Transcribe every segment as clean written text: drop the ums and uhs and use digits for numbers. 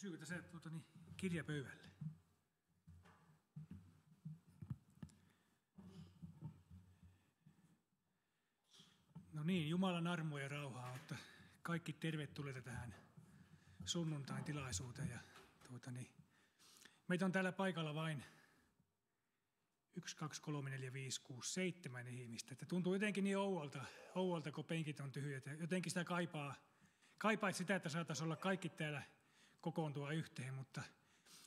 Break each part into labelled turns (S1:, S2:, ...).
S1: Pysyykö tässä kirja pöydälle? No niin, Jumalan armoa ja rauhaa, että kaikki tervetulleita tähän sunnuntain tilaisuuteen. Ja, meitä on täällä paikalla vain 1, 2, 3, 4, 5, 6, 7 ihmistä. Että tuntuu jotenkin niin ouolta, kun penkit on tyhjät. Ja jotenkin sitä kaipaa sitä, että saataisiin olla kaikki täällä kokoontua yhteen. Mutta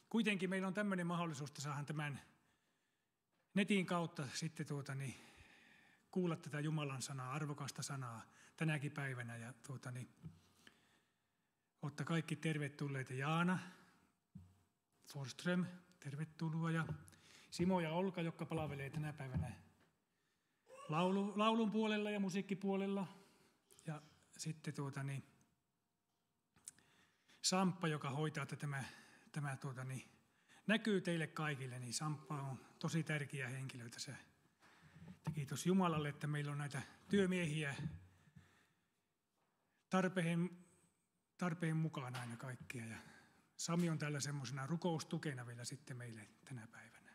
S1: kuitenkin meillä on tämmöinen mahdollisuus, että saadaan tämän netin kautta sitten kuulla tätä Jumalan sanaa, arvokasta sanaa tänäkin päivänä. Ja olette kaikki tervetulleita. Jaana Forström, tervetuloa. Ja Simo ja Olka, jotka palvelee tänä päivänä laulun puolella ja musiikkipuolella. Ja sitten Samppa, joka hoitaa, että tämä näkyy teille kaikille, niin Samppa on tosi tärkeä henkilö tässä. Kiitos Jumalalle, että meillä on näitä työmiehiä tarpeen mukaan aina kaikkia. Ja Sami on täällä semmoisena rukoustukena vielä sitten meille tänä päivänä.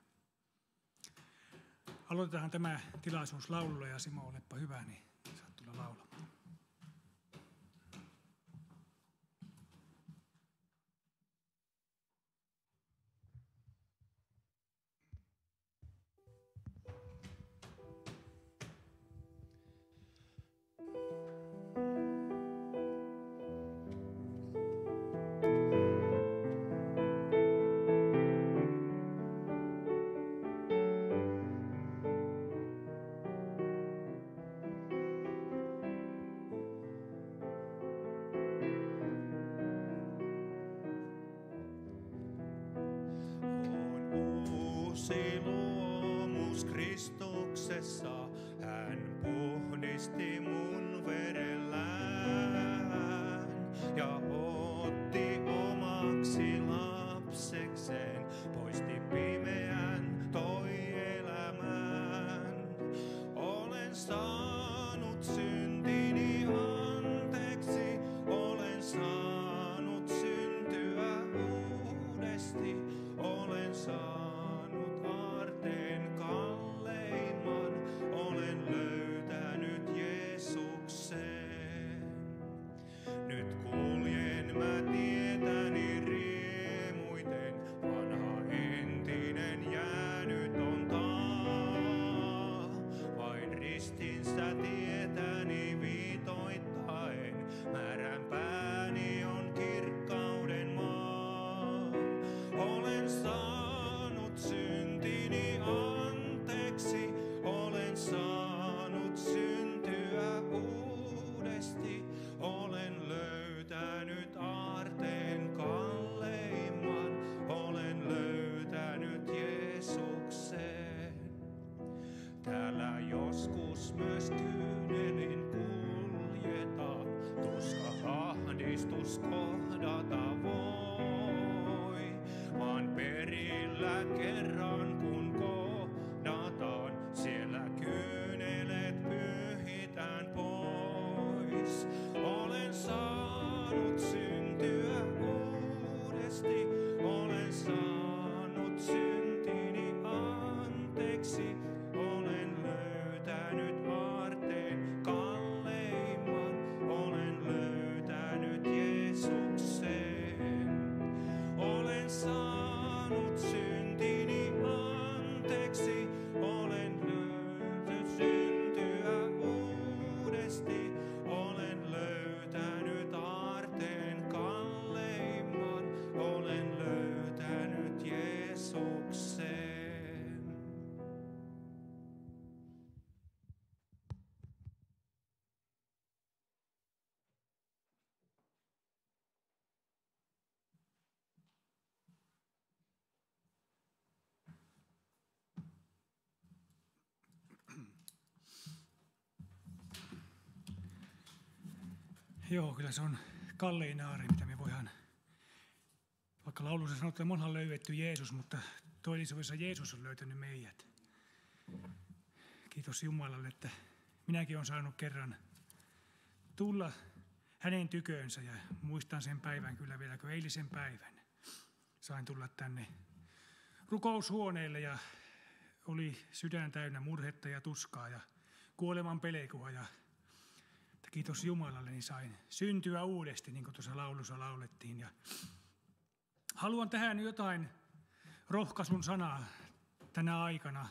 S1: Aloitetaan tämä tilaisuus laululla ja Simo, olepa hyvä, niin saat tulla laulamaan.
S2: Hän puhdisti mun verellään ja otti omaksi lapsekseen, poisti pimeän, toi elämään. Olen saanut syntini anteeksi, olen saanut syntyä uudesti, olen saanut aarteen kalleimman, olen löytänyt Jeesuksen. Nyt kuljen mä tietäni riemuiten, vanha entinen jäänyt on taa. Vain ristinsä tietäni viitoittaen, määränpääni on kirkkauden maa. Olen saanut syntini anteeksi, olen saanut syntyä uudesti, olen löytänyt aarteen kalleimman, olen löytänyt Jeesuksen. Täällä joskus myös kyynelin kuljetaan, tuska ahdistus kohdata voi, vaan perillä kerran kun kohdataan, siellä kyynelet pyyhitään pois. Olen saanut syntyä uudesti, olen saanut syntini anteeksi, olen löytänyt aarteen kalleimman, olen löytänyt Jeesuksen. Olen saanut syntini anteeksi, olen löytänyt syntyä uudesti, olen löytänyt aarteen kalleimman, olen löytänyt Jeesuksen.
S1: Joo, kyllä se on kallein aari, mitä me voidaan, vaikka laulussa sanotaan, että me onhan löydetty Jeesus, mutta todellisuudessa Jeesus on löytänyt meidät. Kiitos Jumalalle, että minäkin olen saanut kerran tulla hänen tykönsä ja muistan sen päivän kyllä vielä kuin eilisen päivän. sain tulla tänne rukoushuoneelle ja oli sydän täynnä murhetta ja tuskaa ja kuoleman pelkoa. Ja kiitos Jumalalle, niin sain syntyä uudesti, niin kuin tuossa laulussa laulettiin. Ja haluan tähän jotain rohkaisun sanaa tänä aikana.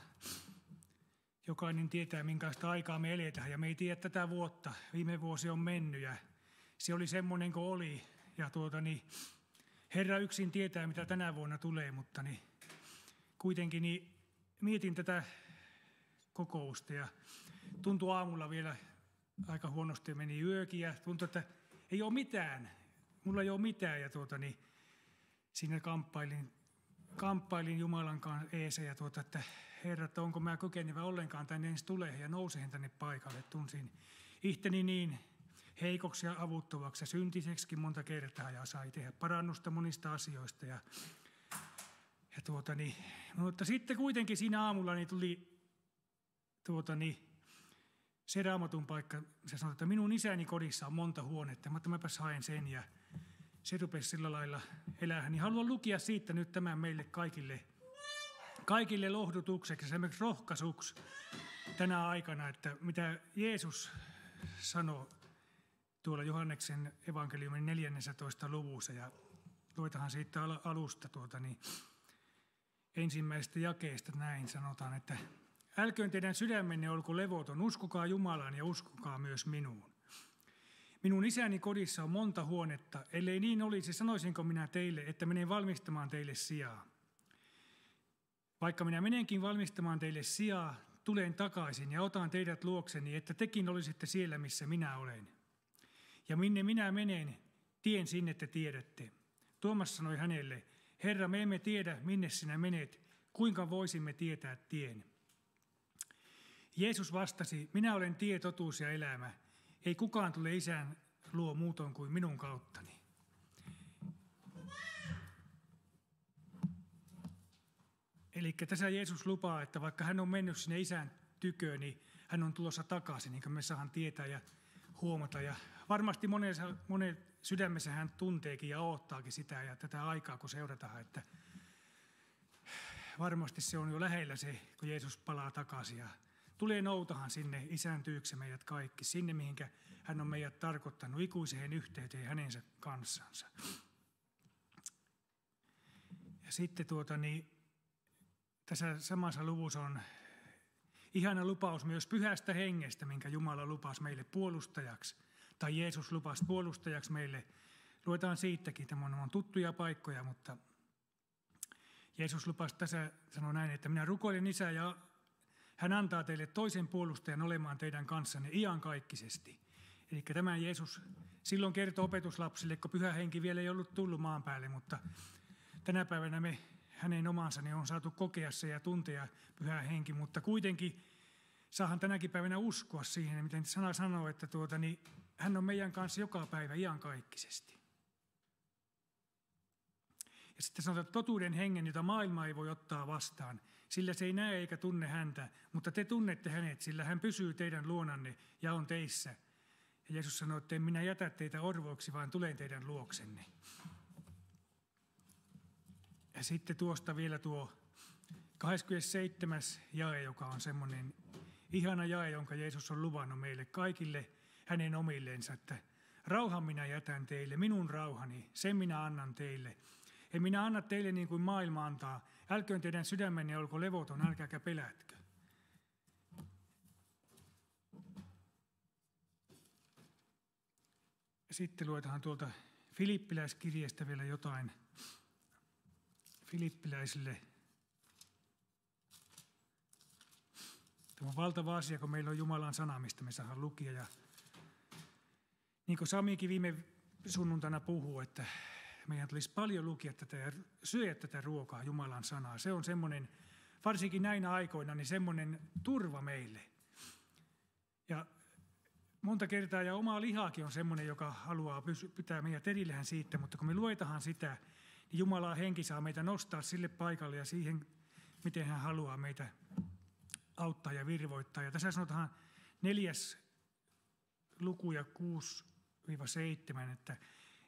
S1: Jokainen tietää, minkälaista aikaa me eletään, ja me ei tiedä tätä vuotta. Viime vuosi on mennyt, ja se oli semmoinen kuin oli. Ja Herra yksin tietää, mitä tänä vuonna tulee, mutta kuitenkin mietin tätä kokousta, ja tuntui aamulla vielä aika huonosti, meni yökin, ja tuntui, että ei ole mitään. Mulla ei ole mitään, ja siinä kamppailin Jumalan kanssa eessä, ja että Herra, että onko mä kykenevä ollenkaan tänne ensi tulee, ja nousin tänne paikalle. Tunsin ihteni niin heikoksi ja avuttomaksi ja syntiseksikin monta kertaa, ja sai tehdä parannusta monista asioista. Mutta sitten kuitenkin siinä aamulla tuli se Raamatun paikka, se sanoi, että minun isäni kodissa on monta huonetta, mutta mäpäs haen sen, ja se rupesi sillä lailla elämään. Niin haluan lukea siitä nyt tämän meille kaikille lohdutukseksi, esimerkiksi rohkaisuksi tänä aikana, että mitä Jeesus sanoi tuolla Johanneksen evankeliumin 14. luvussa, ja luetahan siitä alusta ensimmäisestä jakeesta näin sanotaan, että älköön teidän sydämenne olko levoton, uskokaa Jumalaan ja uskokaa myös minuun. Minun isäni kodissa on monta huonetta, ellei niin olisi, sanoisinko minä teille, että menen valmistamaan teille sijaa. Vaikka minä menenkin valmistamaan teille sijaa, tulen takaisin ja otan teidät luokseni, että tekin olisitte siellä, missä minä olen. Ja minne minä menen, tien sinne te tiedätte. Tuomas sanoi hänelle, Herra, me emme tiedä, minne sinä menet, kuinka voisimme tietää tien. Jeesus vastasi, minä olen tie, totuus ja elämä. Ei kukaan tule Isän luo muutoin kuin minun kauttani. Eli tässä Jeesus lupaa, että vaikka hän on mennyt sinne Isän tyköön, niin hän on tulossa takaisin, niin kuin me saadaan tietää ja huomata. Ja varmasti monen sydämessä hän tunteekin ja odottaakin sitä ja tätä aikaa, kun seurataan, että varmasti se on jo lähellä se, kun Jeesus palaa takaisin ja tulee noutahan sinne Isän tyykse meidät kaikki, sinne mihinkä hän on meidät tarkoittanut ikuiseen yhteyteen hänensä kanssansa. Ja sitten tässä samassa luvussa on ihana lupaus myös Pyhästä Hengestä, minkä Jumala lupasi meille puolustajaksi, tai Jeesus lupasi puolustajaksi meille. Luetaan siitäkin, tämä on tuttuja paikkoja, mutta Jeesus lupasi tässä, sanoi näin, että minä rukoilen Isää ja hän antaa teille toisen puolustajan olemaan teidän kanssanne iankaikkisesti. Eli tämän Jeesus silloin kertoi opetuslapsille, kun Pyhä Henki vielä ei ollut tullut maan päälle, mutta tänä päivänä me hänen omansa on saatu kokea se ja tuntea Pyhä Henki, mutta kuitenkin saahan tänäkin päivänä uskoa siihen, miten sana sanoo, että hän on meidän kanssa joka päivä iankaikkisesti. Ja sitten sanotaan, että totuuden hengen, jota maailma ei voi ottaa vastaan, sillä se ei näe eikä tunne häntä, mutta te tunnette hänet, sillä hän pysyy teidän luonanne ja on teissä. Ja Jeesus sanoi, että en minä jätä teitä orvoiksi, vaan tulen teidän luoksenne. Ja sitten tuosta vielä tuo 27. jae, joka on semmoinen ihana jae, jonka Jeesus on luvannut meille kaikille hänen omilleensa, että rauhan minä jätän teille, minun rauhani, sen minä annan teille. En minä anna teille niin kuin maailma antaa. Älköön teidän sydämenne olko levoton, älkääkä pelätkö. Sitten luetaan tuolta Filippiläiskirjeestä vielä jotain Filippiläisille. Tämä on valtava asia, kun meillä on Jumalan sana, mistä me saadaan lukia. Ja niin kuin Samikin viime sunnuntaina puhuu, että meidän tulisi paljon lukia tätä ja syödä tätä ruokaa, Jumalan sanaa. Se on semmoinen, varsinkin näinä aikoina, niin semmoinen turva meille. Ja monta kertaa, ja oma lihakin on semmoinen, joka haluaa pitää meidät erillähän siitä, mutta kun me luetahan sitä, niin Jumalan henki saa meitä nostaa sille paikalle ja siihen, miten hän haluaa meitä auttaa ja virvoittaa. Ja tässä sanotaan 4. luku ja 6-7, että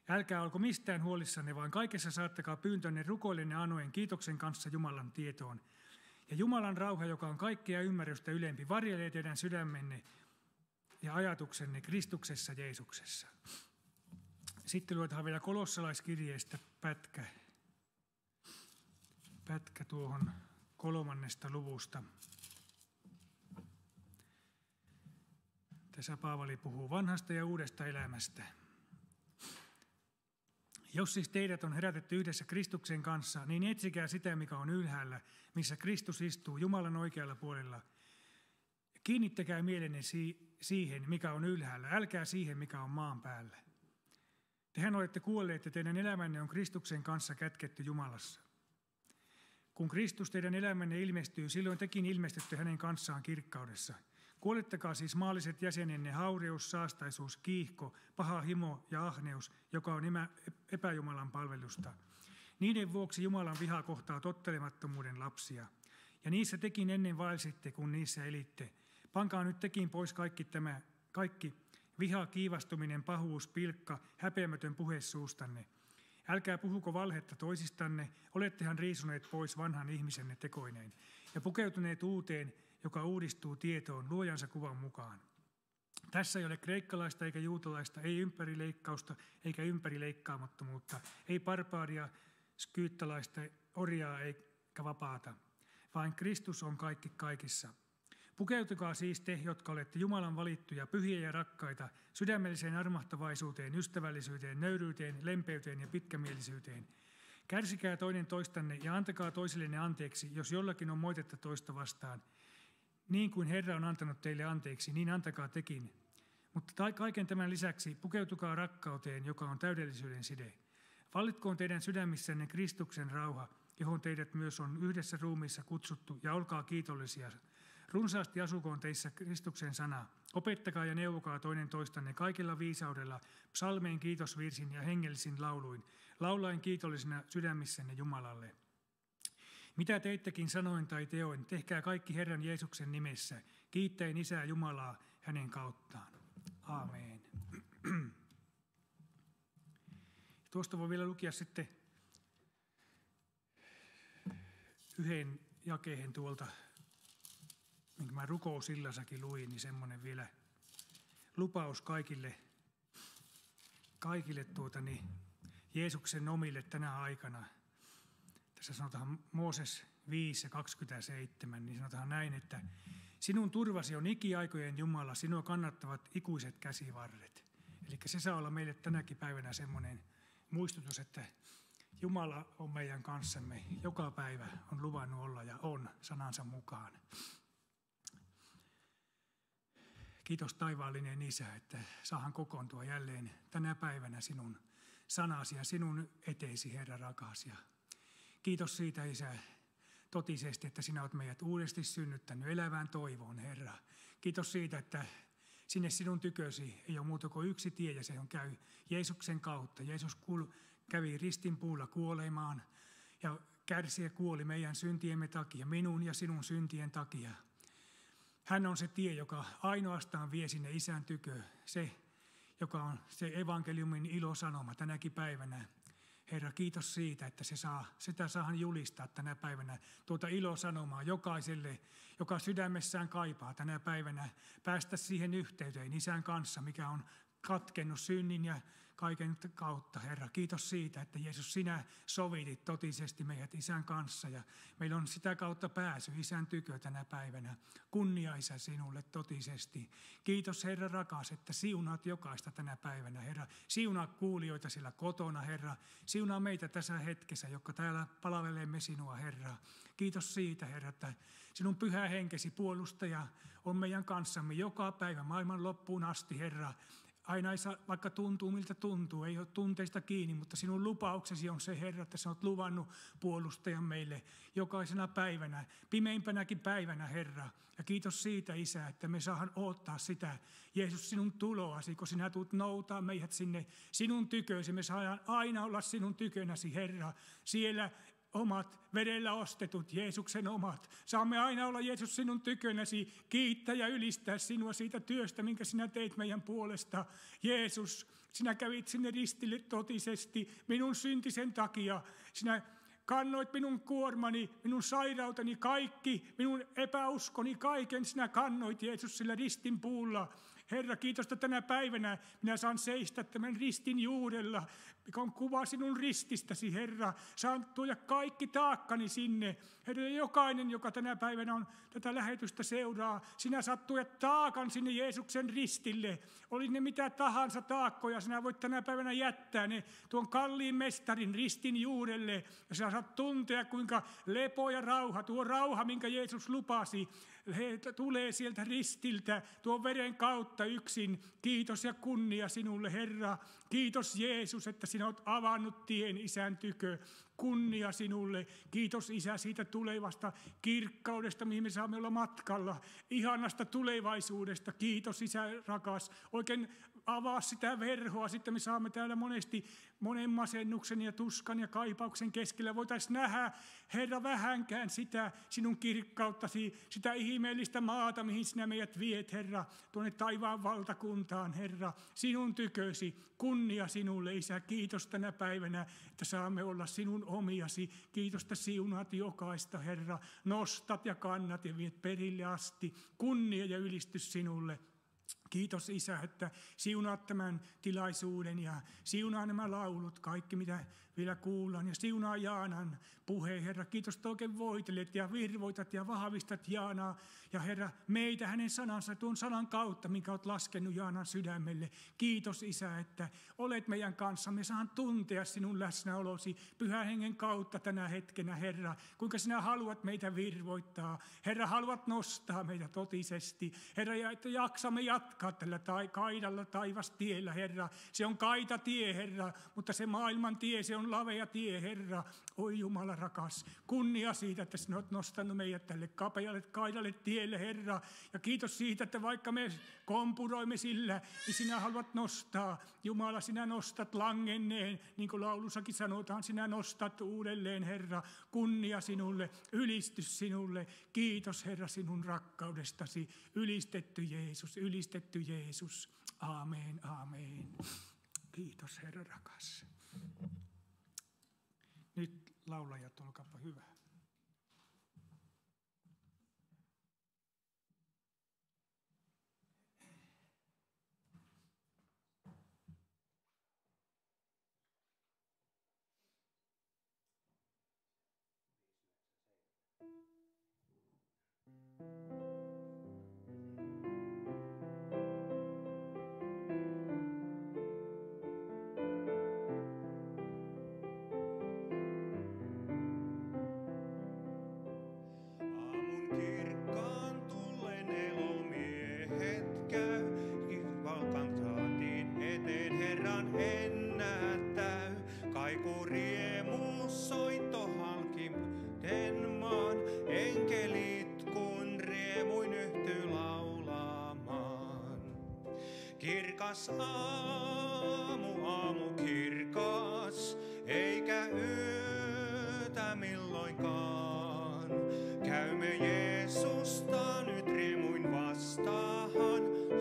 S1: Älkää olko mistään huolissanne, vaan kaikessa saattakaa pyyntönne rukoillen ja anoen kiitoksen kanssa Jumalan tietoon. Ja Jumalan rauha, joka on kaikkea ymmärrystä ylempi, varjelee teidän sydämenne ja ajatuksenne Kristuksessa Jeesuksessa. Sitten luetaan vielä kolossalaiskirjeestä pätkä tuohon 3. luvusta. Tässä Paavali puhuu vanhasta ja uudesta elämästä. Jos siis teidät on herätetty yhdessä Kristuksen kanssa, niin etsikää sitä, mikä on ylhäällä, missä Kristus istuu Jumalan oikealla puolella. Kiinnittäkää mielenne siihen, mikä on ylhäällä, älkää siihen, mikä on maan päällä. Tehän olette kuolleet ja teidän elämänne on Kristuksen kanssa kätketty Jumalassa. Kun Kristus teidän elämänne ilmestyy, silloin tekin ilmestytte hänen kanssaan kirkkaudessa. Kuolettakaa siis maalliset jäsenenne, haureus, saastaisuus, kiihko, paha himo ja ahneus, joka on epäjumalan palvelusta. Niiden vuoksi Jumalan viha kohtaa tottelemattomuuden lapsia. Ja niissä tekin ennen vaelsitte, kun niissä elitte. Pankaa nyt tekin pois kaikki viha, kiivastuminen, pahuus, pilkka, häpeämätön puhe suustanne. Älkää puhuko valhetta toisistanne, olettehan riisuneet pois vanhan ihmisenne tekoineen ja pukeutuneet uuteen, joka uudistuu tietoon luojansa kuvan mukaan. Tässä ei ole kreikkalaista eikä juutalaista, ei ympärileikkausta eikä ympärileikkaamattomuutta, ei barbaaria, skyyttalaista, orjaa eikä vapaata, vaan Kristus on kaikki kaikissa. Pukeutukaa siis te, jotka olette Jumalan valittuja, pyhiä ja rakkaita, sydämelliseen armahtavaisuuteen, ystävällisyyteen, nöyryyteen, lempeyteen ja pitkämielisyyteen. Kärsikää toinen toistanne ja antakaa toisillenne anteeksi, jos jollakin on moitetta toista vastaan. Niin kuin Herra on antanut teille anteeksi, niin antakaa tekin. Mutta kaiken tämän lisäksi pukeutukaa rakkauteen, joka on täydellisyyden side. Vallitkoon teidän sydämissänne Kristuksen rauha, johon teidät myös on yhdessä ruumiissa kutsuttu, ja olkaa kiitollisia. Runsaasti asukoon teissä Kristuksen sana. Opettakaa ja neuvokaa toinen toistanne kaikella viisaudella, psalmeen, kiitosvirsin ja hengellisin lauluin, laulaen kiitollisena sydämissänne Jumalalle. Mitä teittekin sanoin tai teoin, tehkää kaikki Herran Jeesuksen nimessä, kiittäen Isää Jumalaa hänen kauttaan. Aamen. Tuosta voi vielä lukea sitten yhden jakeen tuolta, minkä mä rukousillassakin luin, niin semmoinen vielä lupaus kaikille Jeesuksen omille tänä aikana. Tässä sanotaan Mooses 5:27, niin sanotaan näin, että sinun turvasi on ikiaikojen Jumala, sinua kannattavat ikuiset käsivarret. Eli se saa olla meille tänäkin päivänä semmoinen muistutus, että Jumala on meidän kanssamme. Joka päivä on luvannut olla ja on sanansa mukaan. Kiitos taivaallinen Isä, että saahan kokoontua jälleen tänä päivänä sinun sanasi ja sinun eteesi, Herra rakas. Ja kiitos siitä, Isä, totisesti, että sinä olet meidät uudesti synnyttänyt elävään toivoon, Herra. Kiitos siitä, että sinne sinun tykösi ei ole muuta kuin yksi tie, ja se on käy Jeesuksen kautta. Jeesus kävi ristin puulla kuolemaan ja kärsi ja kuoli meidän syntiemme takia, minun ja sinun syntien takia. Hän on se tie, joka ainoastaan vie sinne Isän tykö, se, joka on se evankeliumin ilosanoma tänäkin päivänä. Herra, kiitos siitä, että sitä saahan julistaa tänä päivänä tuota ilosanomaa jokaiselle, joka sydämessään kaipaa tänä päivänä päästä siihen yhteyteen Isän kanssa, mikä on katkennut synnin ja kaiken kautta, Herra. Kiitos siitä, että Jeesus, sinä sovitit totisesti meidät Isän kanssa ja meillä on sitä kautta pääsy Isän tykö tänä päivänä. Kunnia, Isä, sinulle totisesti. Kiitos, Herra rakas, että siunaat jokaista tänä päivänä, Herra. Siunaa kuulijoita siellä kotona, Herra. Siunaa meitä tässä hetkessä, jotka täällä palvelemme sinua, Herra. Kiitos siitä, Herra, että sinun pyhä henkesi puolustaja on meidän kanssamme joka päivä maailman loppuun asti, Herra. Aina ei saa, vaikka tuntuu miltä tuntuu, ei ole tunteista kiinni, mutta sinun lupauksesi on se, Herra, että sinä olet luvannut puolustajan meille jokaisena päivänä, pimeimpänäkin päivänä, Herra. Ja kiitos siitä, Isä, että me saadaan odottaa sitä, Jeesus, sinun tuloasi, kun sinä tulet noutaa meidät sinne sinun tykösi. Me saadaan aina olla sinun tykönäsi, Herra, siellä omat, verellä ostetut, Jeesuksen omat. Saamme aina olla, Jeesus, sinun tykönäsi, kiittää ja ylistää sinua siitä työstä, minkä sinä teit meidän puolesta. Jeesus, sinä kävit sinne ristille totisesti minun syntisen takia. Sinä kannoit minun kuormani, minun sairauteni, kaikki, minun epäuskoni, kaiken sinä kannoit, Jeesus, sillä ristin puulla. Herra, kiitos, että tänä päivänä minä saan seistä tämän ristin juurella, mikä on kuva sinun rististäsi, Herra. Saan tuoda kaikki taakkani sinne. Herra, jokainen, joka tänä päivänä on tätä lähetystä seuraa, sinä saat tuoda taakan sinne Jeesuksen ristille. Oli ne mitä tahansa taakkoja, sinä voit tänä päivänä jättää ne tuon kalliin mestarin ristin juurelle. Ja sinä saat tuntea, kuinka lepo ja rauha, tuo rauha, minkä Jeesus lupasi, tulee sieltä ristiltä tuon veren kautta yksin. Kiitos ja kunnia sinulle, Herra. Kiitos, Jeesus, että sinä olet avannut tien Isän tykö. Kunnia sinulle. Kiitos, Isä, siitä tulevasta kirkkaudesta, mihin me saamme olla matkalla. Ihanasta tulevaisuudesta. Kiitos, Isä rakas. Oikein avaa sitä verhoa. Sitten me saamme täällä monesti monen masennuksen ja tuskan ja kaipauksen keskellä. Voitaisiin nähdä, Herra, vähänkään sitä sinun kirkkauttasi, sitä ihmeellistä maata, mihin sinä meidät viet, Herra, tuonne taivaan valtakuntaan, Herra, sinun tykösi. Kunnia sinulle, Isä. Kiitos tänä päivänä, että saamme olla sinun omiasi. Kiitos, että siunaat jokaista, Herra. Nostat ja kannat ja viet perille asti. Kunnia ja ylistys sinulle. Kiitos, Isä, että siunaat tämän tilaisuuden ja siunaa nämä laulut, kaikki mitä vielä kuullaan. Ja siunaa Jaanan puheen, Herra. Kiitos, että oikein voitelet ja virvoitat ja vahvistat Jaanaa. Ja Herra, meitä hänen sanansa, tuon sanan kautta, minkä olet laskenut Jaanan sydämelle. Kiitos, Isä, että olet meidän kanssamme. Saan tuntea sinun läsnäolosi Pyhän Hengen kautta tänä hetkenä, Herra. Kuinka sinä haluat meitä virvoittaa. Herra, haluat nostaa meitä totisesti. Herra, ja että jaksamme jatkaa tällä kaidalla taivastiellä, Herra. Se on kaita tie, Herra, mutta se maailman tie, se on lavea tie, Herra. Oi Jumala rakas, kunnia siitä, että sinä olet nostanut meidät tälle kapealle kaidalle tielle, Herra. Ja kiitos siitä, että vaikka me kompuroimme sillä, niin sinä haluat nostaa. Jumala, sinä nostat langenneen, niin kuin laulussakin sanotaan, sinä nostat uudelleen, Herra. Kunnia sinulle, ylistys sinulle. Kiitos, Herra, sinun rakkaudestasi. Ylistetty Jeesus, ylistetty Jeesus. Aamen, aamen. Kiitos, Herra rakas. Nyt laulajat, olkaapa hyvä.
S2: Kirkas aamu kirkas, eikä yötä milloinkaan. Käymme Jeesusta nyt riemuin vastaan,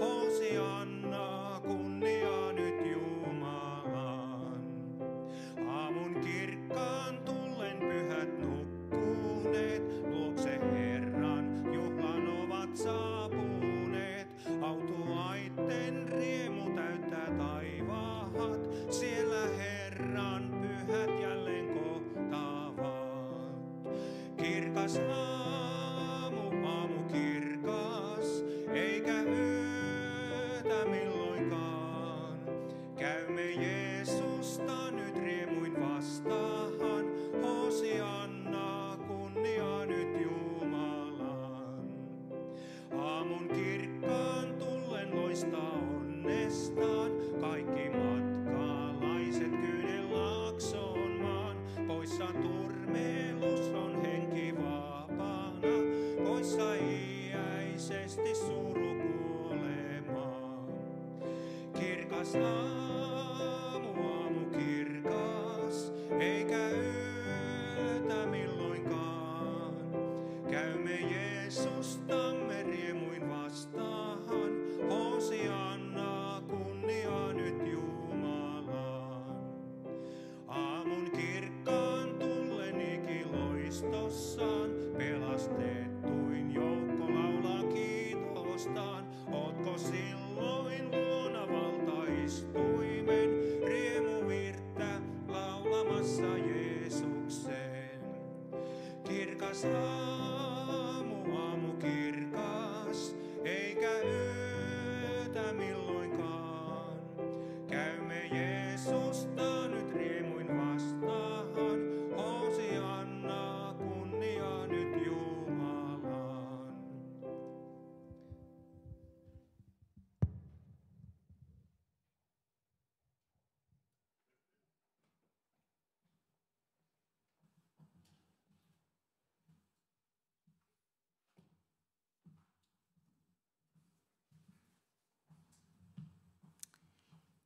S2: Hosianna kunnia nyt Jumalan. Aamun kirkkaan tullen pyhät nukkuneet, luokse Herran juhlan ovat saapuneet. Autuaitten riemu täyttää taivaat, siellä Herran pyhät jälleen kohtaavat. Kirkas aamu kirkas, eikä yötä milloinkaan. Käymme Jeesusta nyt riemuin vastaan, Hosianna kunnia nyt Jumalan. Aamun kirkkaan tullen loistaa onnestaan, kaikki matkalaiset Kyynelaaksoon maan. Poissa turmelus on henki vapaana, poissa iäisesti suru kuolemaan. Kirkas aamu kirkas, eikä yötä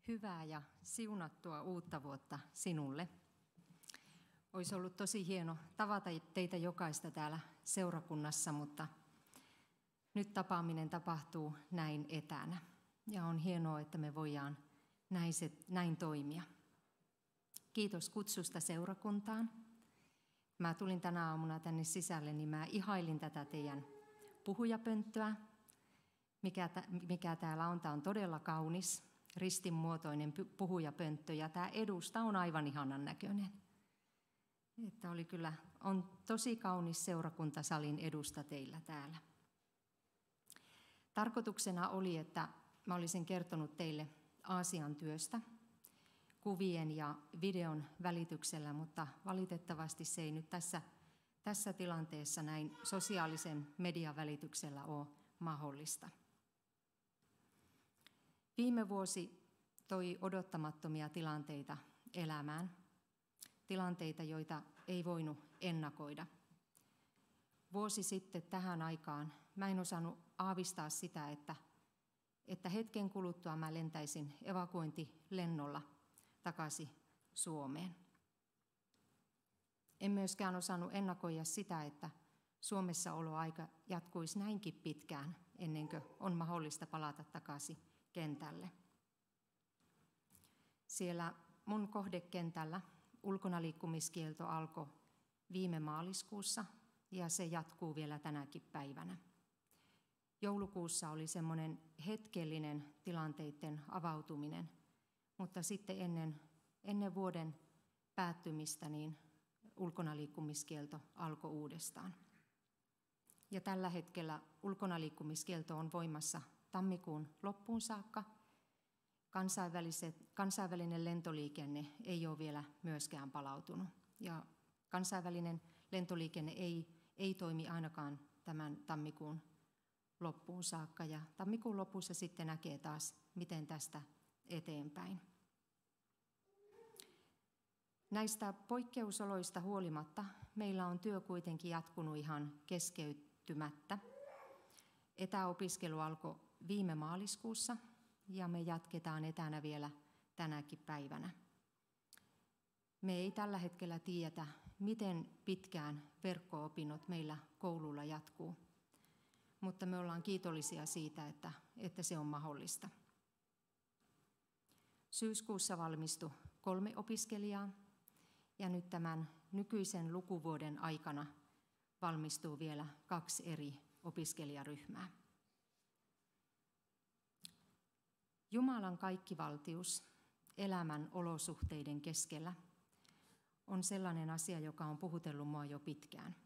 S3: Hyvää ja siunattua uutta vuotta sinulle. Olisi ollut tosi hieno tavata teitä jokaista täällä seurakunnassa, mutta nyt tapaaminen tapahtuu näin etänä. Ja on hienoa, että me voidaan näin toimia. Kiitos kutsusta seurakuntaan. Mä tulin tänä aamuna tänne sisälle, niin mä ihailin tätä teidän puhujapönttöä. Mikä täällä on, tämä on todella kaunis, ristinmuotoinen puhujapönttö, ja tämä edusta on aivan ihanan näköinen. Että on tosi kaunis seurakuntasalin edusta teillä täällä. Tarkoituksena oli, että mä olisin kertonut teille Aasian työstä kuvien ja videon välityksellä, mutta valitettavasti se ei nyt tässä tilanteessa näin sosiaalisen median välityksellä ole mahdollista. Viime vuosi toi odottamattomia tilanteita elämään, tilanteita, joita ei voinut ennakoida. Vuosi sitten tähän aikaan mä en osannut aavistaa sitä, että hetken kuluttua mä lentäisin evakuointilennolla takaisin Suomeen. En myöskään osannut ennakoida sitä, että Suomessa oloaika jatkuisi näinkin pitkään ennen kuin on mahdollista palata takaisin kentälle. Siellä mun kohdekentällä ulkonaliikkumiskielto alkoi viime maaliskuussa ja se jatkuu vielä tänäkin päivänä. Joulukuussa oli semmoinen hetkellinen tilanteiden avautuminen, mutta sitten ennen vuoden päättymistä niin ulkonaliikkumiskielto alkoi uudestaan. Ja tällä hetkellä ulkonaliikkumiskielto on voimassa tammikuun loppuun saakka. Kansainvälinen lentoliikenne ei ole vielä myöskään palautunut. Ja kansainvälinen lentoliikenne ei toimi ainakaan tämän tammikuun loppuun saakka. Ja tammikuun lopussa sitten näkee taas, miten tästä eteenpäin. Näistä poikkeusoloista huolimatta meillä on työ kuitenkin jatkunut ihan keskeytymättä. Etäopiskelu alkoi viime maaliskuussa ja me jatketaan etänä vielä tänäkin päivänä. Me ei tällä hetkellä tiedetä, miten pitkään verkko-opinnot meillä koululla jatkuu, mutta me ollaan kiitollisia siitä, että se on mahdollista. Syyskuussa valmistui 3 opiskelijaa ja nyt tämän nykyisen lukuvuoden aikana valmistuu vielä 2 eri opiskelijaryhmää. Jumalan kaikkivaltius elämän olosuhteiden keskellä on sellainen asia, joka on puhutellut mua jo pitkään.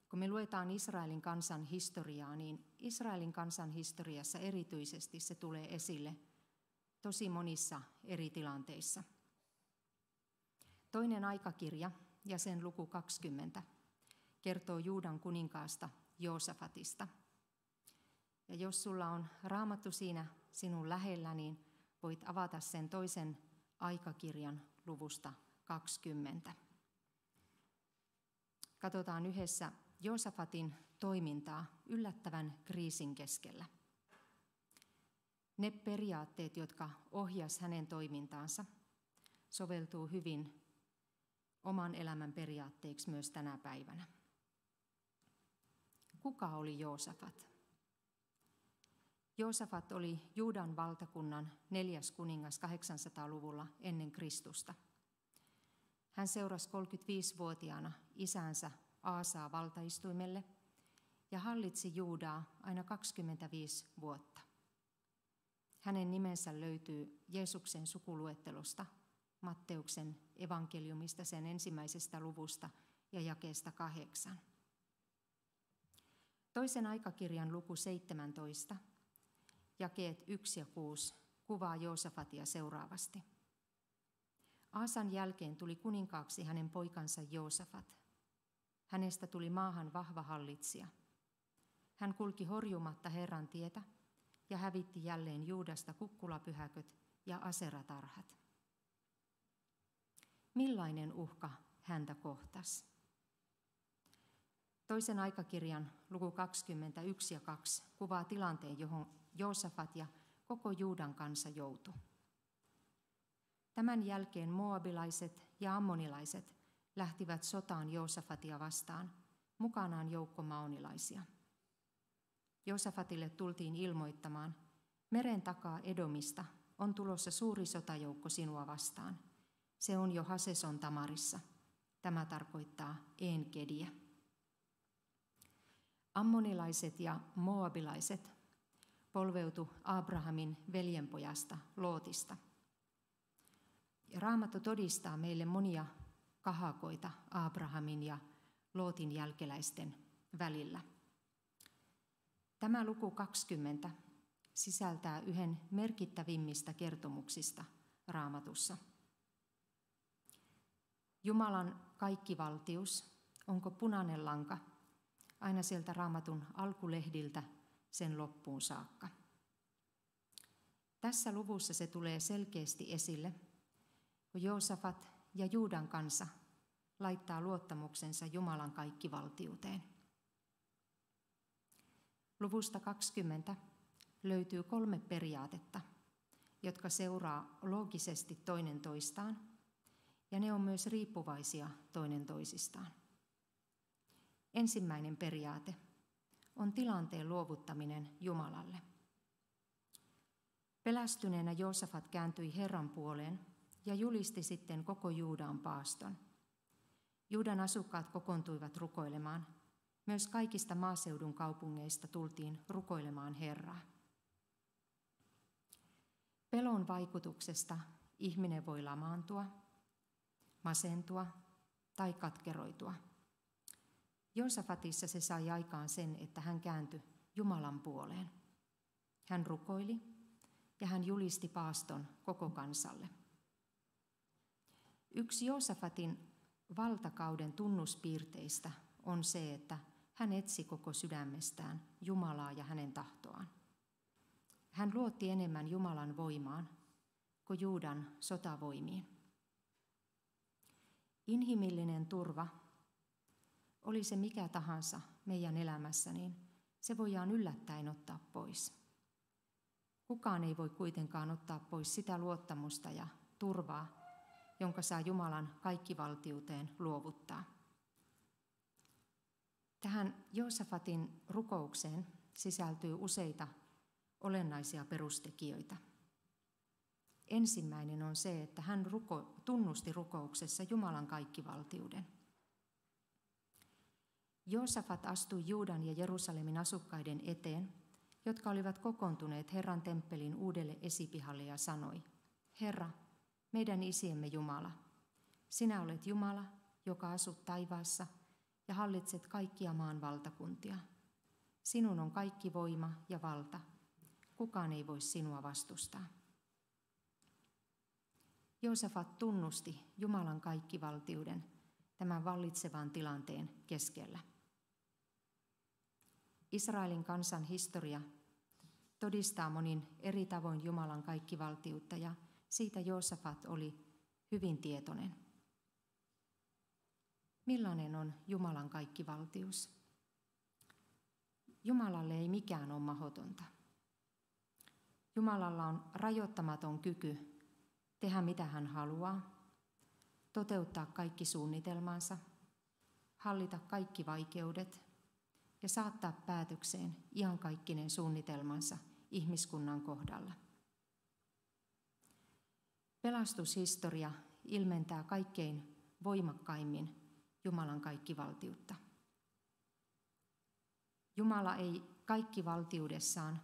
S3: Kun me luetaan Israelin kansan historiaa, niin Israelin kansan historiassa erityisesti se tulee esille tosi monissa eri tilanteissa. Toinen aikakirja ja sen luku 20 kertoo Juudan kuninkaasta Joosafatista. Ja jos sulla on Raamattu siinä sinun lähellä, niin voit avata sen toisen aikakirjan luvusta 20. Katsotaan yhdessä Joosafatin toimintaa yllättävän kriisin keskellä. Ne periaatteet, jotka ohjas hänen toimintaansa, soveltuu hyvin oman elämän periaatteiksi myös tänä päivänä. Kuka oli Joosafat? Joosafat oli Juudan valtakunnan 4. kuningas 800-luvulla ennen Kristusta. Hän seurasi 35-vuotiaana isänsä Aasaa valtaistuimelle ja hallitsi Juudaa aina 25 vuotta. Hänen nimensä löytyy Jeesuksen sukuluettelosta, Matteuksen evankeliumista, sen 1. luvusta ja jakeesta 8. Toisen aikakirjan luku 17, jakeet 1 ja 6 kuvaa Joosafatia seuraavasti. Aasan jälkeen tuli kuninkaaksi hänen poikansa Joosafat. Hänestä tuli maahan vahva hallitsija. Hän kulki horjumatta Herran tietä ja hävitti jälleen Juudasta kukkulapyhäköt ja aseratarhat. Millainen uhka häntä kohtasi? Toisen aikakirjan luku 21 ja 2 kuvaa tilanteen, johon Joosafat ja koko Juudan kansa joutui. Tämän jälkeen moabilaiset ja ammonilaiset lähtivät sotaan Joosafatia vastaan, mukanaan joukko maonilaisia. Joosafatille tultiin ilmoittamaan, meren takaa Edomista on tulossa suuri sotajoukko sinua vastaan. Se on jo Haseson Tamarissa. Tämä tarkoittaa En-Gediä. Ammonilaiset ja moabilaiset polveutu Abrahamin veljenpojasta Lootista. Raamattu todistaa meille monia kahakoita Abrahamin ja Lootin jälkeläisten välillä. Tämä luku 20 sisältää yhden merkittävimmistä kertomuksista Raamatussa. Jumalan kaikkivaltius, onko punainen lanka, aina sieltä Raamatun alkulehdiltä sen loppuun saakka. Tässä luvussa se tulee selkeästi esille, kun Joosafat ja Juudan kansa laittaa luottamuksensa Jumalan kaikkivaltiuteen. Luvusta 20 löytyy 3 periaatetta, jotka seuraa loogisesti toinen toistaan, ja ne on myös riippuvaisia toinen toisistaan. Ensimmäinen periaate on tilanteen luovuttaminen Jumalalle. Pelästyneenä Joosafat kääntyi Herran puoleen ja julisti sitten koko Juudan paaston. Juudan asukkaat kokoontuivat rukoilemaan. Myös kaikista maaseudun kaupungeista tultiin rukoilemaan Herraa. Pelon vaikutuksesta ihminen voi lamaantua, masentua tai katkeroitua. Joosafatissa se sai aikaan sen, että hän kääntyi Jumalan puoleen. Hän rukoili ja hän julisti paaston koko kansalle. Yksi Joosafatin valtakauden tunnuspiirteistä on se, että hän etsi koko sydämestään Jumalaa ja hänen tahtoaan. Hän luotti enemmän Jumalan voimaan kuin Juudan sotavoimiin. Inhimillinen turva, oli se mikä tahansa meidän elämässä, niin se voidaan yllättäen ottaa pois. Kukaan ei voi kuitenkaan ottaa pois sitä luottamusta ja turvaa, jonka saa Jumalan kaikkivaltiuteen luovuttaa. Tähän Joosafatin rukoukseen sisältyy useita olennaisia perustekijöitä. Ensimmäinen on se, että hän tunnusti rukouksessa Jumalan kaikkivaltiuden. Joosafat astui Juudan ja Jerusalemin asukkaiden eteen, jotka olivat kokoontuneet Herran temppelin uudelle esipihalle ja sanoi, Herra, meidän isiemme Jumala, sinä olet Jumala, joka asut taivaassa ja hallitset kaikkia maan valtakuntia. Sinun on kaikki voima ja valta. Kukaan ei voi sinua vastustaa. Joosafat tunnusti Jumalan kaikkivaltiuden tämän vallitsevan tilanteen keskellä. Israelin kansan historia todistaa monin eri tavoin Jumalan kaikkivaltiutta ja siitä Joosafat oli hyvin tietoinen. Millainen on Jumalan kaikkivaltius? Jumalalle ei mikään ole mahdotonta. Jumalalla on rajoittamaton kyky tehdä mitä hän haluaa, toteuttaa kaikki suunnitelmansa, hallita kaikki vaikeudet ja saattaa päätökseen iankaikkinen suunnitelmansa ihmiskunnan kohdalla. Pelastushistoria ilmentää kaikkein voimakkaimmin Jumalan kaikkivaltiutta. Jumala ei kaikkivaltiudessaan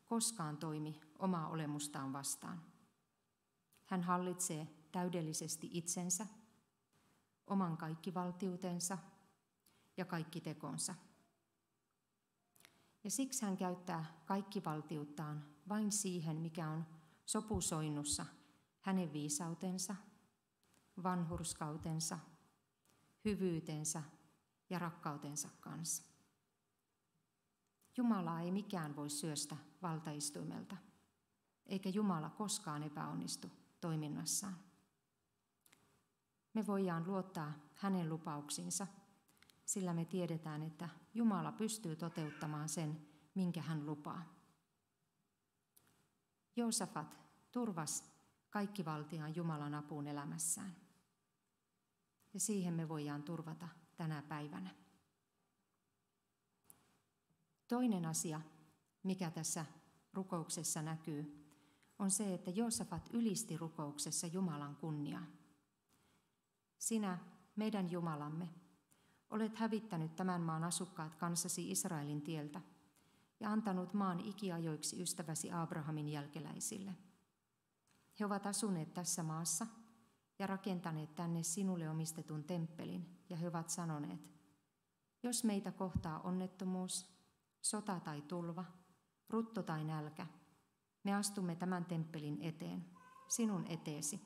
S3: koskaan toimi omaa olemustaan vastaan. Hän hallitsee täydellisesti itsensä, oman kaikkivaltiutensa ja kaikki tekonsa. Ja siksi hän käyttää kaikkivaltiuttaan vain siihen, mikä on sopusoinnussa hänen viisautensa, vanhurskautensa, hyvyytensä ja rakkautensa kanssa. Jumalaa ei mikään voi syöstä valtaistuimelta, eikä Jumala koskaan epäonnistu toiminnassaan. Me voidaan luottaa hänen lupauksiinsa, sillä me tiedetään, että Jumala pystyy toteuttamaan sen, minkä hän lupaa. Joosafat turvasi kaikkivaltiaan Jumalan apuun elämässään. Ja siihen me voidaan turvata tänä päivänä. Toinen asia, mikä tässä rukouksessa näkyy, on se, että Joosafat ylisti rukouksessa Jumalan kunniaa. Sinä, meidän Jumalamme, olet hävittänyt tämän maan asukkaat kansasi Israelin tieltä ja antanut maan ikiajoiksi ystäväsi Abrahamin jälkeläisille. He ovat asuneet tässä maassa ja rakentaneet tänne sinulle omistetun temppelin, ja he ovat sanoneet, jos meitä kohtaa onnettomuus, sota tai tulva, rutto tai nälkä, me astumme tämän temppelin eteen, sinun eteesi,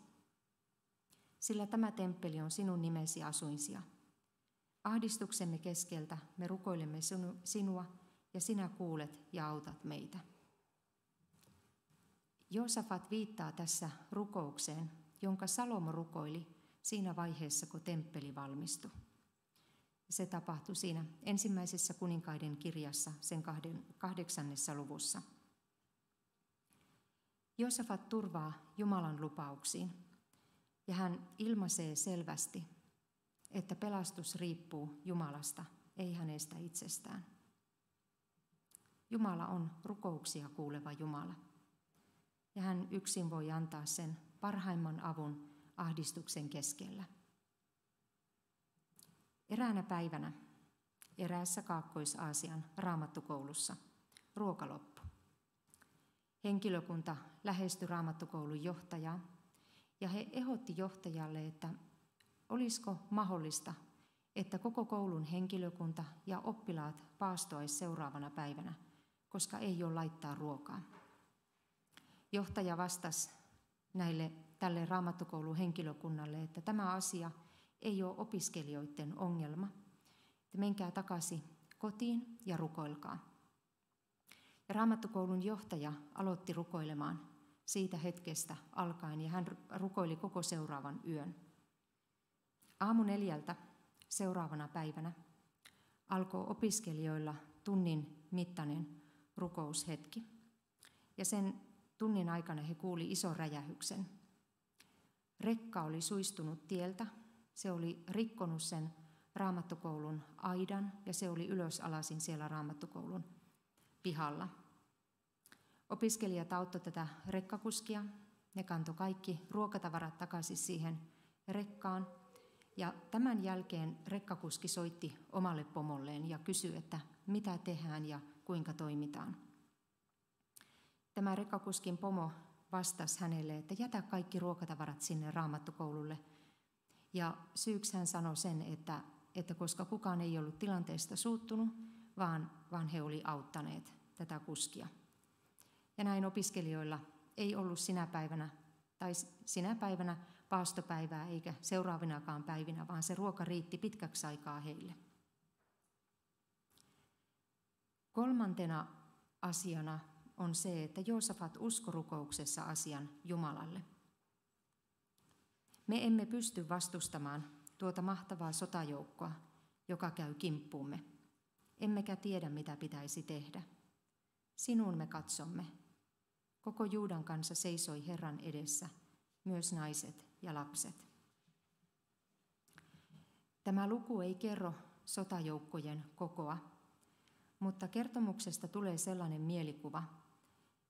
S3: sillä tämä temppeli on sinun nimesi asuinsia. Ahdistuksemme keskeltä me rukoilemme sinua, ja sinä kuulet ja autat meitä. Joosafat viittaa tässä rukoukseen, jonka Salomo rukoili siinä vaiheessa, kun temppeli valmistui. Se tapahtui siinä ensimmäisessä kuninkaiden kirjassa, sen 8. luvussa. Joosafat turvaa Jumalan lupauksiin, ja hän ilmaisee selvästi, että pelastus riippuu Jumalasta, ei hänestä itsestään. Jumala on rukouksia kuuleva Jumala, ja hän yksin voi antaa sen parhaimman avun ahdistuksen keskellä. Eräänä päivänä eräässä Kaakkois-Aasian raamattukoulussa ruoka loppui. Henkilökunta lähestyi raamattukoulun johtajaa, ja he ehdotti johtajalle, että olisiko mahdollista, että koko koulun henkilökunta ja oppilaat paastoisi seuraavana päivänä, koska ei ole laittaa ruokaa. Johtaja vastasi tälle raamattukoulun henkilökunnalle, että tämä asia ei ole opiskelijoiden ongelma. Te menkää takaisin kotiin ja rukoilkaa. Ja raamattukoulun johtaja aloitti rukoilemaan siitä hetkestä alkaen, ja hän rukoili koko seuraavan yön. Aamu 4 seuraavana päivänä alkoi opiskelijoilla tunnin mittainen rukoushetki. Ja sen tunnin aikana he kuuli ison räjähyksen. Rekka oli suistunut tieltä, se oli rikkonut sen raamattukoulun aidan ja se oli ylösalasin siellä raamattukoulun pihalla. Opiskelijat auttoi tätä rekkakuskia, ne kantoi kaikki ruokatavarat takaisin siihen rekkaan. Ja tämän jälkeen rekkakuski soitti omalle pomolleen ja kysyi, että mitä tehdään ja kuinka toimitaan. Tämä rekkakuskin pomo vastasi hänelle, että jätä kaikki ruokatavarat sinne raamattukoululle. Ja syyksi hän sanoi sen, että koska kukaan ei ollut tilanteesta suuttunut, vaan he oli auttaneet tätä kuskia. Ja näin opiskelijoilla ei ollut sinä päivänä paastopäivää eikä seuraavinakaan päivinä, vaan se ruoka riitti pitkäksi aikaa heille. Kolmantena asiana on se, että Joosafat uskoi rukouksessa asian Jumalalle. Me emme pysty vastustamaan tuota mahtavaa sotajoukkoa, joka käy kimppuumme. Emmekä tiedä, mitä pitäisi tehdä. Sinuun me katsomme. Koko Juudan kansa seisoi Herran edessä, myös naiset ja lapset. Tämä luku ei kerro sotajoukkojen kokoa, mutta kertomuksesta tulee sellainen mielikuva,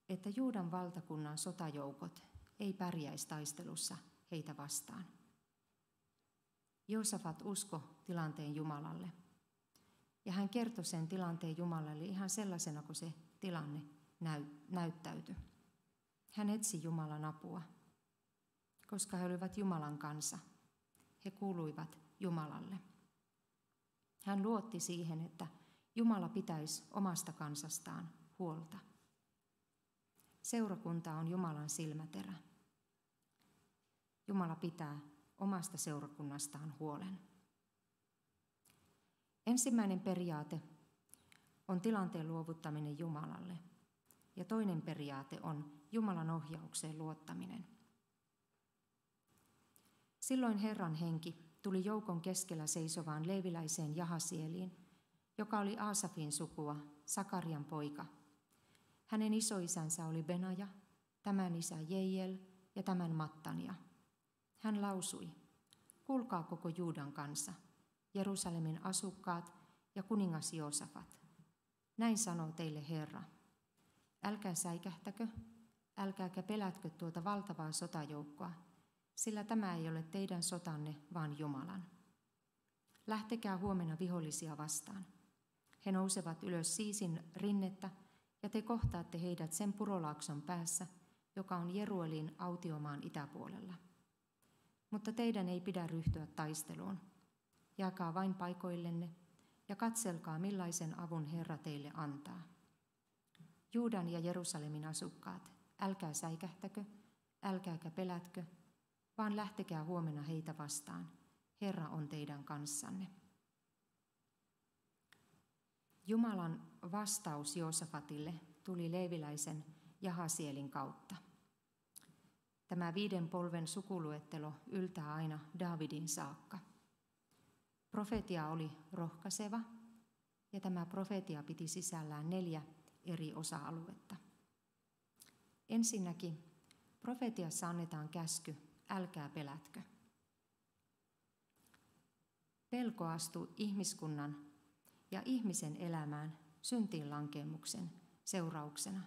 S3: että Juudan valtakunnan sotajoukot ei pärjäisi taistelussa heitä vastaan. Joosafat uskoi tilanteen Jumalalle, ja hän kertoi sen tilanteen Jumalalle ihan sellaisena, kun se tilanne näyttäytyi. Hän etsi Jumalan apua, koska he olivat Jumalan kansa. He kuuluivat Jumalalle. Hän luotti siihen, että Jumala pitäisi omasta kansastaan huolta. Seurakunta on Jumalan silmäterä. Jumala pitää omasta seurakunnastaan huolen. Ensimmäinen periaate on tilanteen luovuttaminen Jumalalle. Ja toinen periaate on Jumalan ohjaukseen luottaminen. Silloin Herran henki tuli joukon keskellä seisovaan leeviläiseen Jahasieliin, joka oli Aasafin sukua, Sakarian poika. Hänen isoisänsä oli Benaja, tämän isä Jeiel ja tämän Mattania. Hän lausui, kuulkaa koko Juudan kansa, Jerusalemin asukkaat ja kuningas Joosafat. Näin sanoo teille Herra. Älkää säikähtäkö, älkääkä pelätkö tuota valtavaa sotajoukkoa, sillä tämä ei ole teidän sotanne, vaan Jumalan. Lähtekää huomenna vihollisia vastaan. He nousevat ylös Siisin rinnettä, ja te kohtaatte heidät sen purolaakson päässä, joka on Jeruelin autiomaan itäpuolella. Mutta teidän ei pidä ryhtyä taisteluun. Jääkää vain paikoillenne ja katselkaa, millaisen avun Herra teille antaa. Juudan ja Jerusalemin asukkaat, älkää säikähtäkö, älkääkä pelätkö, vaan lähtekää huomenna heitä vastaan. Herra on teidän kanssanne. Jumalan vastaus Joosafatille tuli leeviläisen Jahasielin kautta. Tämä 5 polven sukuluettelo yltää aina Daavidin saakka. Profetia oli rohkaiseva, ja tämä profetia piti sisällään 4 eri osa-aluetta. Ensinnäkin profetiassa annetaan käsky, älkää pelätkö. Pelko astuu ihmiskunnan ja ihmisen elämään syntiin lankeemuksen seurauksena.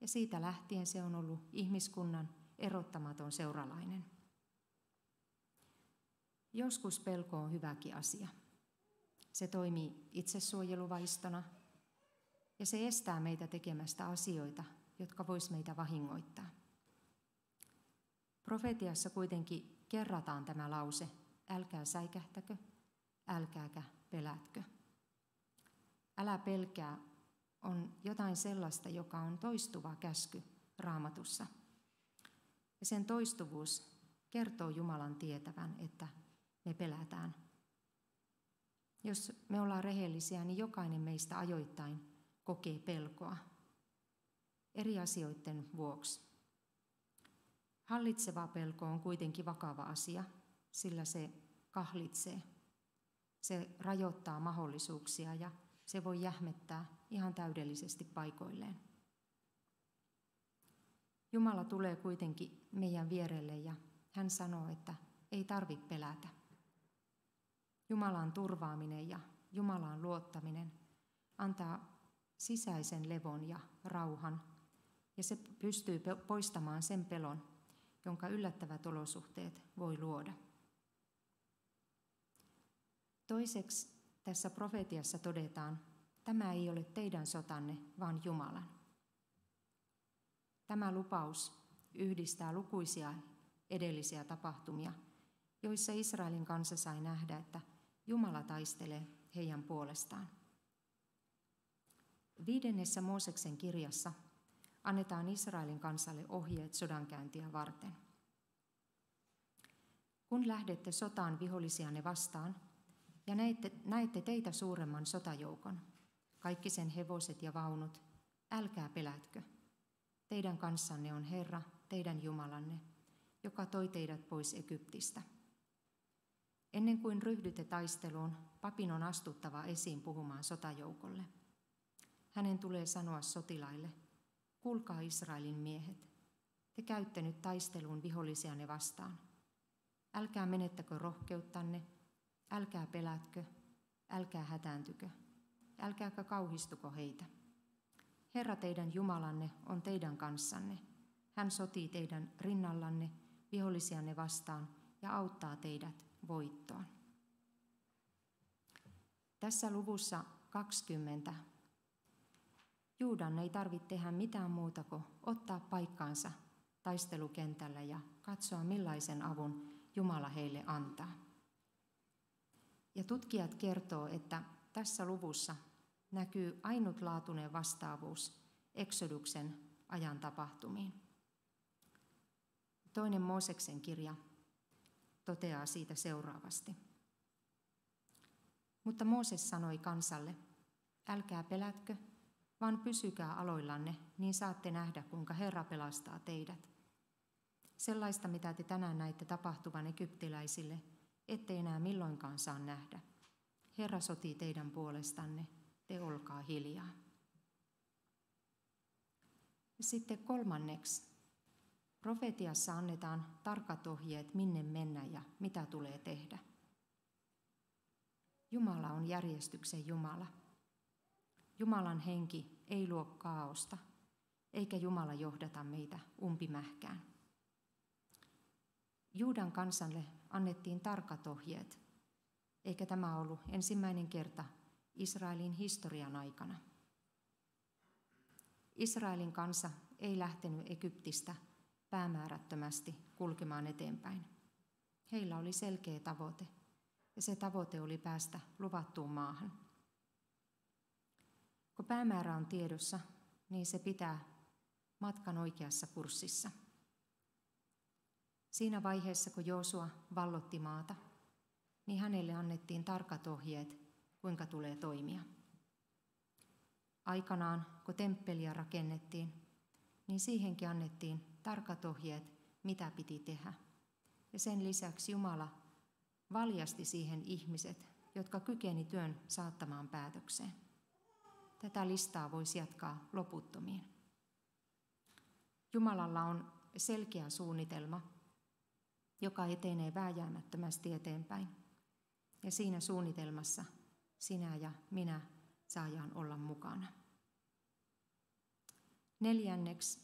S3: Ja siitä lähtien se on ollut ihmiskunnan erottamaton seuralainen. Joskus pelko on hyväkin asia. Se toimii itsesuojeluvaistona ja se estää meitä tekemästä asioita, jotka vois meitä vahingoittaa. Profetiassa kuitenkin kerrataan tämä lause, älkää säikähtäkö, älkääkä pelätkö. Älä pelkää on jotain sellaista, joka on toistuva käsky Raamatussa. Ja sen toistuvuus kertoo Jumalan tietävän, että me pelätään. Jos me ollaan rehellisiä, niin jokainen meistä ajoittain kokee pelkoa eri asioiden vuoksi. Hallitseva pelko on kuitenkin vakava asia, sillä se kahlitsee. Se rajoittaa mahdollisuuksia ja se voi jähmettää ihan täydellisesti paikoilleen. Jumala tulee kuitenkin meidän vierelle ja hän sanoo, että ei tarvitse pelätä. Jumalan turvaaminen ja Jumalaan luottaminen antaa sisäisen levon ja rauhan, ja se pystyy poistamaan sen pelon, jonka yllättävät olosuhteet voi luoda. Toiseksi tässä profetiassa todetaan, tämä ei ole teidän sotanne, vaan Jumalan. Tämä lupaus yhdistää lukuisia edellisiä tapahtumia, joissa Israelin kansa sai nähdä, että Jumala taistelee heidän puolestaan. 5. Mooseksen kirjassa annetaan Israelin kansalle ohjeet sodankäyntiä varten. Kun lähdette sotaan vihollisianne vastaan ja näette teitä suuremman sotajoukon, kaikki sen hevoset ja vaunut, älkää pelätkö. Teidän kanssanne on Herra, teidän Jumalanne, joka toi teidät pois Egyptistä. Ennen kuin ryhdytte taisteluun, papin on astuttava esiin puhumaan sotajoukolle. Hänen tulee sanoa sotilaille, kuulkaa Israelin miehet, te käytte nyt taisteluun vihollisianne vastaan. Älkää menettäkö rohkeuttanne, älkää pelätkö, älkää hätääntykö, älkääkä kauhistuko heitä. Herra teidän Jumalanne on teidän kanssanne. Hän sotii teidän rinnallanne vihollisianne vastaan ja auttaa teidät voittoon. Tässä luvussa 20 Juudan ei tarvitse tehdä mitään muuta kuin ottaa paikkaansa taistelukentällä ja katsoa, millaisen avun Jumala heille antaa. Ja tutkijat kertoo, että tässä luvussa näkyy ainutlaatuinen vastaavuus Eksoduksen ajan tapahtumiin. 2. Mooseksen kirja toteaa siitä seuraavasti. Mutta Mooses sanoi kansalle, älkää pelätkö, vaan pysykää aloillanne, niin saatte nähdä, kuinka Herra pelastaa teidät. Sellaista, mitä te tänään näitte tapahtuvan egyptiläisille, ette enää milloinkaan saa nähdä. Herra sotii teidän puolestanne, te olkaa hiljaa. Sitten kolmanneksi, profetiassa annetaan tarkat ohjeet, minne mennä ja mitä tulee tehdä. Jumala on järjestyksen Jumala. Jumalan henki ei luo kaaosta, eikä Jumala johdata meitä umpimähkään. Juudan kansalle annettiin tarkat ohjeet, eikä tämä ollut ensimmäinen kerta Israelin historian aikana. Israelin kansa ei lähtenyt Egyptistä päämäärättömästi kulkemaan eteenpäin. Heillä oli selkeä tavoite, ja se tavoite oli päästä luvattuun maahan. Kun päämäärä on tiedossa, niin se pitää matkan oikeassa kurssissa. Siinä vaiheessa, kun Joosua vallotti maata, niin hänelle annettiin tarkat ohjeet, kuinka tulee toimia. Aikanaan, kun temppeliä rakennettiin, niin siihenkin annettiin tarkat ohjeet, mitä piti tehdä. Ja sen lisäksi Jumala valjasti siihen ihmiset, jotka kykeni työn saattamaan päätökseen. Tätä listaa voisi jatkaa loputtomiin. Jumalalla on selkeä suunnitelma, joka etenee vääjäämättömästi eteenpäin. Ja siinä suunnitelmassa sinä ja minä saadaan olla mukana. Neljänneksi,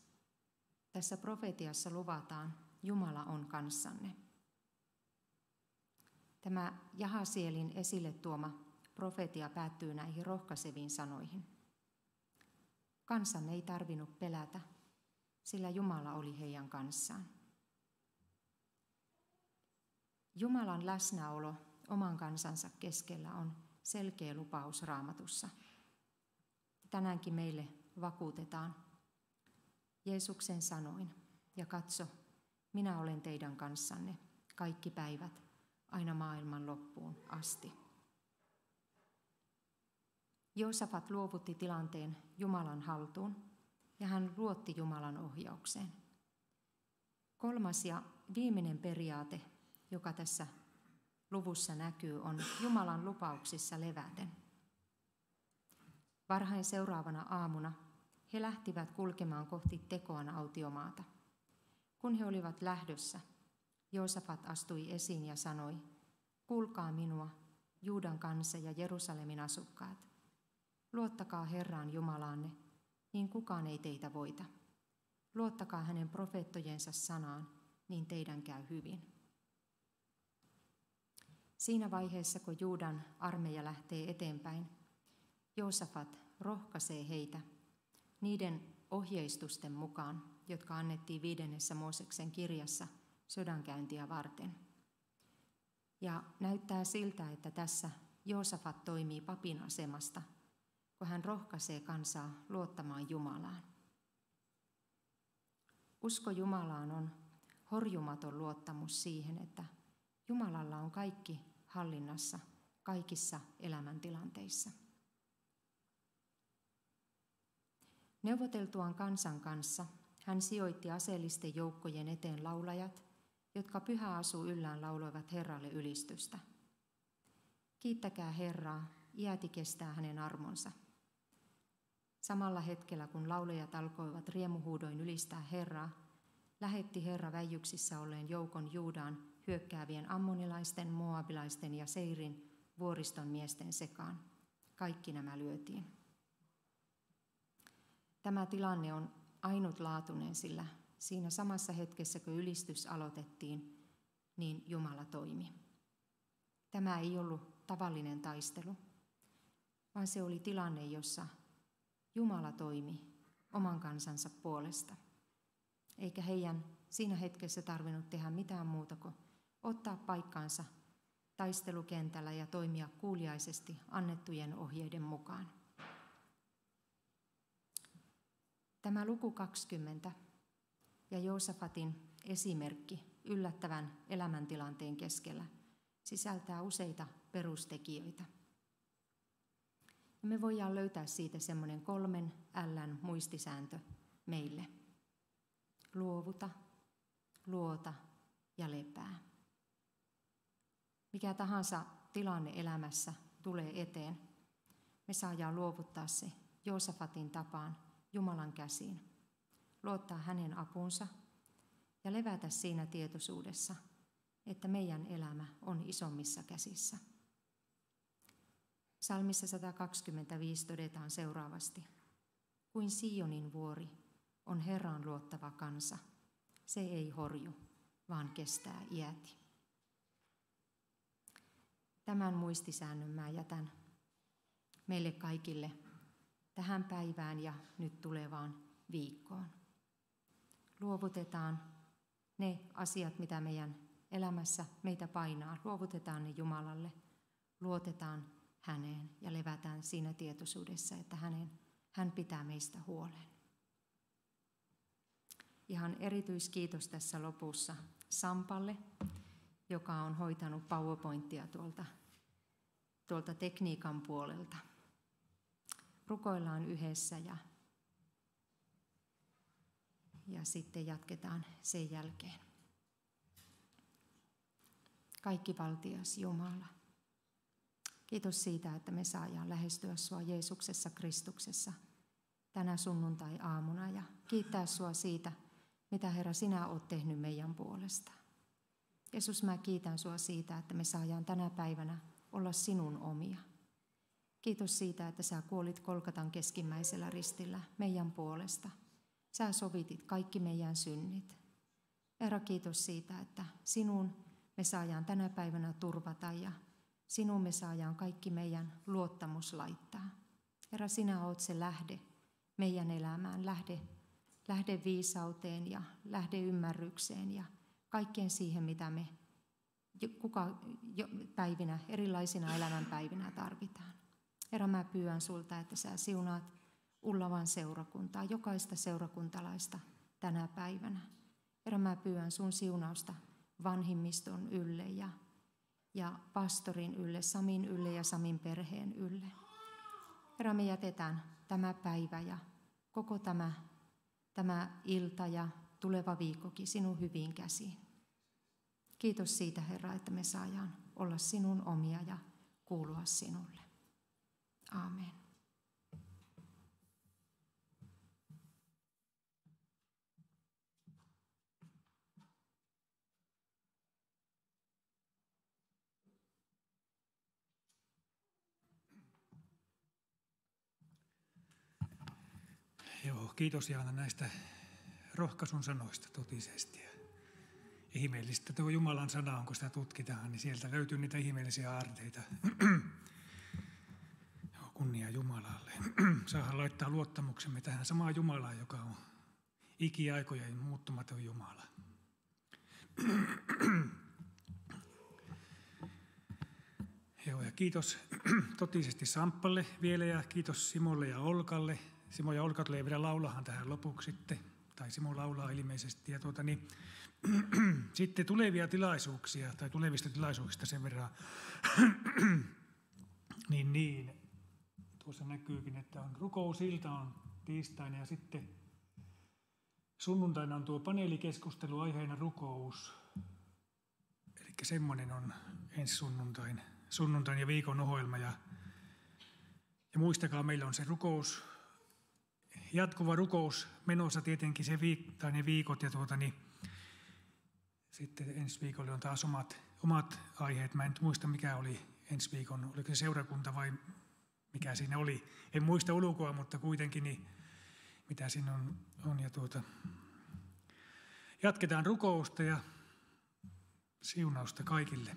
S3: tässä profetiassa luvataan, Jumala on kanssanne. Tämä Jahasielin esille tuoma profetia päättyy näihin rohkaiseviin sanoihin. Kansan ei tarvinnut pelätä, sillä Jumala oli heidän kanssaan. Jumalan läsnäolo oman kansansa keskellä on selkeä lupaus Raamatussa. Tänäänkin meille vakuutetaan Jeesuksen sanoin, ja katso, minä olen teidän kanssanne kaikki päivät aina maailman loppuun asti. Joosafat luovutti tilanteen Jumalan haltuun, ja hän luotti Jumalan ohjaukseen. Kolmas ja viimeinen periaate, joka tässä luvussa näkyy, on Jumalan lupauksissa leväten. Varhain seuraavana aamuna he lähtivät kulkemaan kohti Tekoan autiomaata. Kun he olivat lähdössä, Joosafat astui esiin ja sanoi, kuulkaa minua, Juudan kansa ja Jerusalemin asukkaat. Luottakaa Herraan Jumalaanne, niin kukaan ei teitä voita. Luottakaa hänen profeettojensa sanaan, niin teidän käy hyvin. Siinä vaiheessa, kun Juudan armeija lähtee eteenpäin, Joosafat rohkaisee heitä niiden ohjeistusten mukaan, jotka annettiin 5. Mooseksen kirjassa sodankäyntiä varten. Ja näyttää siltä, että tässä Joosafat toimii papin asemasta, kun hän rohkaisee kansaa luottamaan Jumalaan. Usko Jumalaan on horjumaton luottamus siihen, että Jumalalla on kaikki hallinnassa kaikissa elämäntilanteissa. Neuvoteltuaan kansan kanssa hän sijoitti aseellisten joukkojen eteen laulajat, jotka pyhä asu yllään lauloivat Herralle ylistystä. Kiittäkää Herraa, iäti kestää hänen armonsa. Samalla hetkellä, kun laulajat alkoivat riemuhuudoin ylistää Herraa, lähetti Herra väijyksissä olleen joukon Juudaan hyökkäävien ammonilaisten, moabilaisten ja Seirin vuoriston miesten sekaan. Kaikki nämä lyötiin. Tämä tilanne on ainutlaatuinen, sillä siinä samassa hetkessä, kun ylistys aloitettiin, niin Jumala toimi. Tämä ei ollut tavallinen taistelu, vaan se oli tilanne, jossa Jumala toimi oman kansansa puolesta. Eikä heidän siinä hetkessä tarvinnut tehdä mitään muuta kuin ottaa paikkaansa taistelukentällä ja toimia kuuliaisesti annettujen ohjeiden mukaan. Tämä luku 20 ja Joosafatin esimerkki yllättävän elämäntilanteen keskellä sisältää useita perustekijöitä. Ja me voidaan löytää siitä semmoinen 3 L:n muistisääntö meille. Luovuta, luota ja lepää. Mikä tahansa tilanne elämässä tulee eteen, me saadaan luovuttaa se Joosafatin tapaan Jumalan käsiin. luottaa hänen apunsa ja levätä siinä tietoisuudessa, että meidän elämä on isommissa käsissä. Psalmissa 125 todetaan seuraavasti: kuin Sionin vuori on Herraan luottava kansa, se ei horju, vaan kestää iäti. Tämän muistisäännön mä jätän meille kaikille tähän päivään ja nyt tulevaan viikkoon. Luovutetaan ne asiat, mitä meidän elämässä meitä painaa. Luovutetaan ne Jumalalle, luotetaan häneen ja levätään siinä tietoisuudessa, että hän pitää meistä huolen. Ihan erityiskiitos tässä lopussa Sampalle, joka on hoitanut PowerPointia tuolta tekniikan puolelta. Rukoillaan yhdessä ja sitten jatketaan sen jälkeen. Kaikkivaltias Jumala, kiitos siitä, että me saadaan lähestyä sua Jeesuksessa Kristuksessa tänä sunnuntai-aamuna ja kiittää sua siitä, mitä Herra sinä oot tehnyt meidän puolesta. Jeesus, mä kiitän sua siitä, että me saadaan tänä päivänä olla sinun omia. Kiitos siitä, että sä kuolit Golgatan keskimmäisellä ristillä meidän puolesta. Sä sovitit kaikki meidän synnit. Herra, kiitos siitä, että sinun me saadaan tänä päivänä turvata ja sinun me saadaan kaikki meidän luottamus laittaa. Herra, sinä oot se lähde meidän elämään, lähde viisauteen ja lähde ymmärrykseen ja kaikkeen siihen, mitä me päivinä, erilaisina elämänpäivinä tarvitaan. Herra, mä pyydän sulta, että sä siunaat Ullavan seurakuntaa, jokaista seurakuntalaista tänä päivänä. Herra, mä pyydän sun siunausta vanhimmiston ylle ja pastorin ylle, Samin ylle ja Samin perheen ylle. Herra, me jätetään tämä päivä ja koko tämä ilta ja tuleva viikkokin sinun hyviin käsiin. Kiitos siitä, Herra, että me saadaan olla sinun omia ja kuulua sinulle. Aamen.
S1: Joo, kiitos Jaana näistä rohkaisun sanoista totisesti. Ihmeellistä tuo Jumalan sana on, kun sitä tutkitaan, niin sieltä löytyy niitä ihmeellisiä aarteita. Kunnia Jumalalle. Saadaan laittaa luottamuksemme tähän samaan Jumalaan, joka on ikiaikojen muuttumaton Jumala. Joo, ja kiitos totisesti Sampalle vielä ja kiitos Simolle ja Olkalle. Simo ja Olka tulee vielä laulahan tähän lopuksi sitten, tai Simo laulaa ilmeisesti. Ja sitten tulevia tilaisuuksia, tai tulevista tilaisuuksista sen verran, niin tuossa näkyykin, että on rukousilta on tiistaina ja sitten sunnuntaina on tuo paneelikeskustelu aiheena rukous. Eli semmoinen on ensi sunnuntain ja viikon ohjelma. Ja muistakaa, meillä on se rukous, jatkuva rukous menossa tietenkin ne viikot ja sitten ensi viikolla on taas omat aiheet. Mä en muista mikä oli ensi viikon, oliko se seurakunta vai mikä siinä oli. En muista ulkoa, mutta kuitenkin niin, mitä siinä on. Ja jatketaan rukousta ja siunausta kaikille.